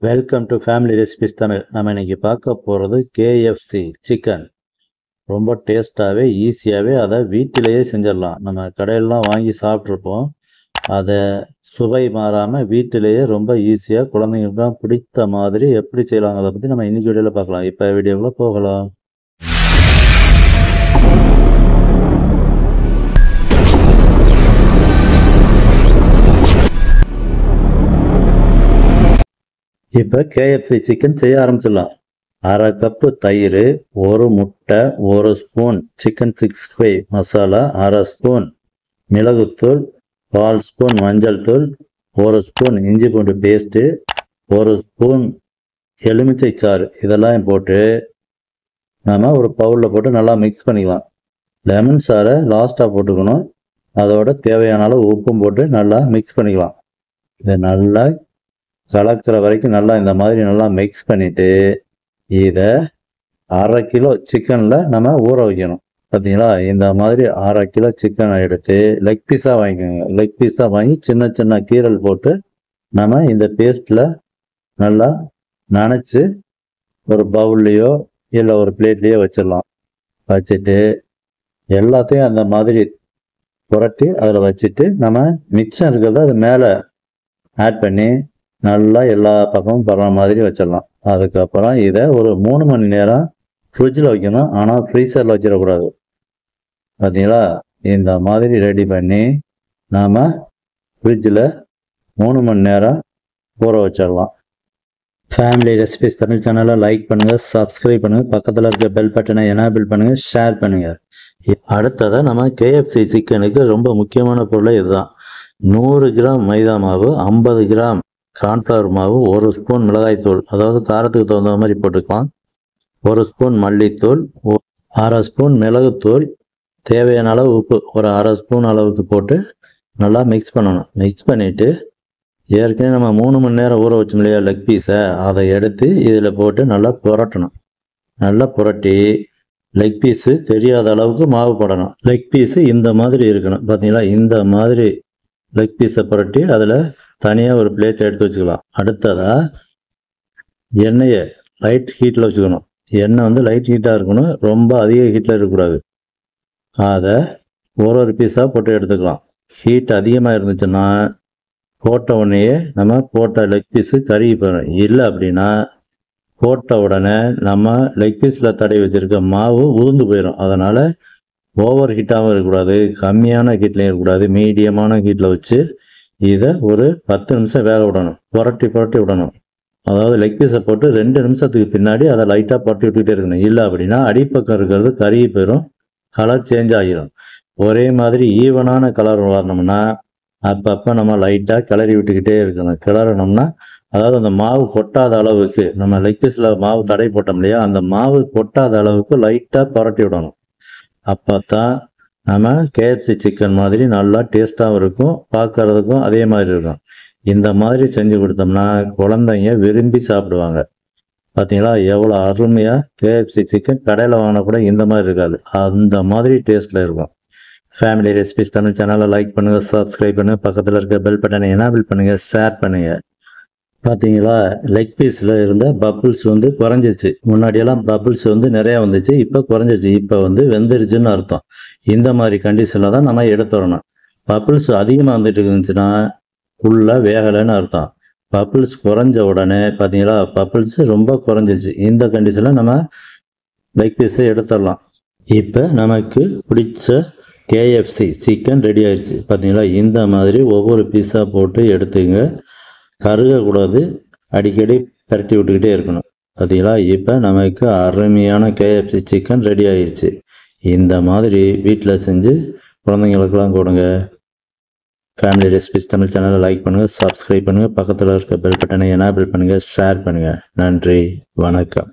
Welcome to family recipes Tamil. நம்ம இன்னைக்கு பார்க்க போகிறது KFC சிக்கன். ரொம்ப டேஸ்ட்டாகவே ஈஸியாகவே அதை வீட்டிலேயே செஞ்சிடலாம். நம்ம கடையிலலாம் வாங்கி சாப்பிட்ருப்போம். அதை சுவை மாறாமல் வீட்டிலேயே ரொம்ப ஈஸியாக குழந்தைங்களுக்கு பிடித்த மாதிரி எப்படி செய்யலாங்கிறத பற்றி நம்ம இன்னைக்கு வீடியோவில் பார்க்கலாம். இப்போ வீடியோக்குள்ளே போகலாம். இப்போ KFC சிக்கன் செய்ய ஆரம்பிச்சிடலாம். அரை கப்பு தயிர், ஒரு முட்டை, ஒரு ஸ்பூன் சிக்கன் 65 மசாலா, அரை ஸ்பூன் மிளகுத்தூள், 1/4 ஸ்பூன் மஞ்சள் தூள், ஒரு ஸ்பூன் இஞ்சி பூண்டு பேஸ்ட்டு, ஒரு ஸ்பூன் எலுமிச்சை சாறு, இதெல்லாம் போட்டு நம்ம ஒரு பவுலில் போட்டு நல்லா மிக்ஸ் பண்ணிக்கலாம். லெமன் சாறை லாஸ்ட்டாக போட்டுக்கணும். அதோட தேவையான அளவு உப்பும் போட்டு நல்லா மிக்ஸ் பண்ணிக்கலாம். இதை நல்லா கலக்கிற வரைக்கும் நல்லா இந்த மாதிரி நல்லா மிக்ஸ் பண்ணிவிட்டு இதை அரை கிலோ சிக்கனில் நம்ம ஊற வைக்கணும். பார்த்தீங்களா, இந்த மாதிரி அரை கிலோ சிக்கனை எடுத்து லெக் பீஸாக வாங்கிக்கோங்க. லெக் பீஸாக வாங்கி சின்ன சின்ன கீரல் போட்டு நம்ம இந்த பேஸ்ட்டில் நல்லா நனைச்சி ஒரு பவுல்லையோ இல்லை ஒரு பிளேட்லேயோ வச்சிடலாம். வச்சுட்டு எல்லாத்தையும் அந்த மாதிரி புரட்டி அதில் வச்சுட்டு நம்ம மிச்சம் இருக்கிறத அது மேலே ஆட் பண்ணி நல்லா எல்லா பக்கமும் படுற மாதிரி வச்சிடலாம். அதுக்கப்புறம் இதை ஒரு 3 மணி நேரம் ஃப்ரிட்ஜில் வைக்கணும். ஆனால் ஃப்ரீசரில் வச்சிடக்கூடாது. பார்த்தீங்களா, இந்த மாதிரி ரெடி பண்ணி நாம் ஃப்ரிட்ஜில் 3 மணி நேரம் ஊற வச்சிடலாம். ஃபேமிலி ரெசிபிஸ் தமிழ் சேனலை லைக் பண்ணுங்கள், சப்ஸ்கிரைப் பண்ணுங்கள், பக்கத்தில் இருக்க பெல் பட்டனை எனேபிள் பண்ணுங்கள், ஷேர் பண்ணுங்கள். அடுத்ததாக நம்ம KFC சிக்கனுக்கு ரொம்ப முக்கியமான பொருளை இதுதான். 100 கிராம் மைதா மாவு, 50 கிராம் கார்ன்ஃப்ளவர் மாவு, 1 ஸ்பூன் மிளகாய்த்தூள், அதாவது காரத்துக்கு தகுந்த மாதிரி போட்டுக்கலாம், 1 ஸ்பூன் மல்லித்தூள், 1/2 ஸ்பூன் மிளகுத்தூள், தேவையான அளவு உப்பு ஒரு 1/2 ஸ்பூன் அளவுக்கு போட்டு நல்லா மிக்ஸ் பண்ணணும். மிக்ஸ் பண்ணிவிட்டு ஏற்கனவே நம்ம 3 மணி நேரம் ஊற வச்சோம் இல்லையா லெக் பீஸை, அதை எடுத்து இதில் போட்டு நல்லா புரட்டணும். நல்லா புரட்டி லெக் பீஸு தெரியாத அளவுக்கு மாவு போடணும். லெக் பீஸு இந்த மாதிரி இருக்கணும். பார்த்தீங்களா, இந்த மாதிரி லெக் பீஸை புரட்டி அதில் தனியாக ஒரு பிளேட்டில் எடுத்து வச்சுக்கலாம். அடுத்ததாக எண்ணெயை லைட் ஹீட்டில் வச்சுக்கணும். எண்ணெய் வந்து லைட் ஹீட்டாக இருக்கணும், ரொம்ப அதிக ஹீட்டில் இருக்கக்கூடாது. அதை ஒரு பீஸாக போட்டு எடுத்துக்கலாம். ஹீட் அதிகமாக இருந்துச்சுன்னா போட்ட உடனேயே நம்ம போட்ட லெக் பீஸு கருகி போயிடும். இல்லை அப்படின்னா போட்ட உடனே நம்ம லெக் பீஸில் தடவி வச்சுருக்க மாவு உதிர்ந்து போயிடும். அதனால் ஓவர் ஹீட்டாகவும் இருக்கக்கூடாது, கம்மியான ஹீட்லையும் இருக்கக்கூடாது, மீடியமான ஹீட்டில் வச்சு இதை ஒரு 10 நிமிஷம் வேக விடணும். புரட்டி விடணும். அதாவது லெக் பீஸை போட்டு 2 நிமிஷத்துக்கு பின்னாடி அதை லைட்டாக புரட்டி விட்டுக்கிட்டே இருக்கணும். இல்லை அப்படின்னா அடிப்பக்கம் இருக்கிறது கருகி போயிடும், கலர் சேஞ்ச் ஆகிடும். ஒரே மாதிரி ஈவனான கலர் வரணும்னா அப்பப்போ நம்ம லைட்டாக கிளறி விட்டுக்கிட்டே இருக்கணும். கிளறணும்னா அதாவது அந்த மாவு கொட்டாத அளவுக்கு, நம்ம லெக் பீஸில் மாவு தடை போட்டோம் இல்லையா, அந்த மாவு கொட்டாத அளவுக்கு லைட்டாக புரட்டி விடணும். அப்போ தான் நம்ம KFC சிக்கன் மாதிரி நல்லா டேஸ்ட்டாகவும் இருக்கும், பார்க்கறதுக்கும் அதே மாதிரி இருக்கும். இந்த மாதிரி செஞ்சு கொடுத்தோம்னா குழந்தைங்க விரும்பி சாப்பிடுவாங்க. பார்த்தீங்களா, எவ்வளோ அருமையாக KFC சிக்கன் கடையில் வாங்கினா கூட இந்த மாதிரி இருக்காது, அந்த மாதிரி டேஸ்ட்டில் இருக்கும். ஃபேமிலி ரெசிபிஸ் தமிழ் சேனலை லைக் பண்ணுங்கள், சப்ஸ்கிரைப் பண்ணுங்கள், பக்கத்தில் இருக்க பெல் பட்டனை எனேபிள் பண்ணுங்கள், ஷேர் பண்ணுங்கள். பார்த்தீங்களா, லெக் பீஸில் இருந்த பப்புள்ஸ் வந்து குறைஞ்சிச்சு. முன்னாடியெல்லாம் பப்புள்ஸ் வந்து நிறையா வந்துச்சு, இப்போ குறைஞ்சிச்சு. இப்போ வந்து வெந்துருச்சுன்னு அர்த்தம். இந்த மாதிரி கண்டிஷனில் தான் நம்ம எடுத்துடணும். பப்புள்ஸ் அதிகமாக வந்துட்டு இருந்துச்சுன்னா ஃபுல்லாக வேகலைன்னு அர்த்தம். பப்புள்ஸ் குறைஞ்ச உடனே பார்த்தீங்களா, பப்புள்ஸ் ரொம்ப குறைஞ்சிச்சு. இந்த கண்டிஷனில் நம்ம லெக் பீஸை எடுத்துடலாம். இப்போ நமக்கு பிடிச்ச KFC சிக்கன் ரெடி ஆயிடுச்சு. பார்த்தீங்களா, இந்த மாதிரி ஒவ்வொரு பீஸாக போட்டு எடுத்துங்க. கருகக்கூடாது, அடிக்கடி பரட்டி விட்டுக்கிட்டே இருக்கணும். பார்த்தீங்களா, இப்போ நமக்கு அருமையான KFC சிக்கன் ரெடி ஆயிடுச்சு. இந்த மாதிரி வீட்டில் செஞ்சு குழந்தைங்களுக்கெல்லாம் கொடுங்க. ஃபேமிலி ரெசிபிஸ் தமிழ் சேனலை லைக் பண்ணுங்கள், சப்ஸ்கிரைப் பண்ணுங்கள், பக்கத்தில் இருக்க பெல் பட்டனை எனேபிள் பண்ணுங்கள், ஷேர் பண்ணுங்கள். நன்றி, வணக்கம்.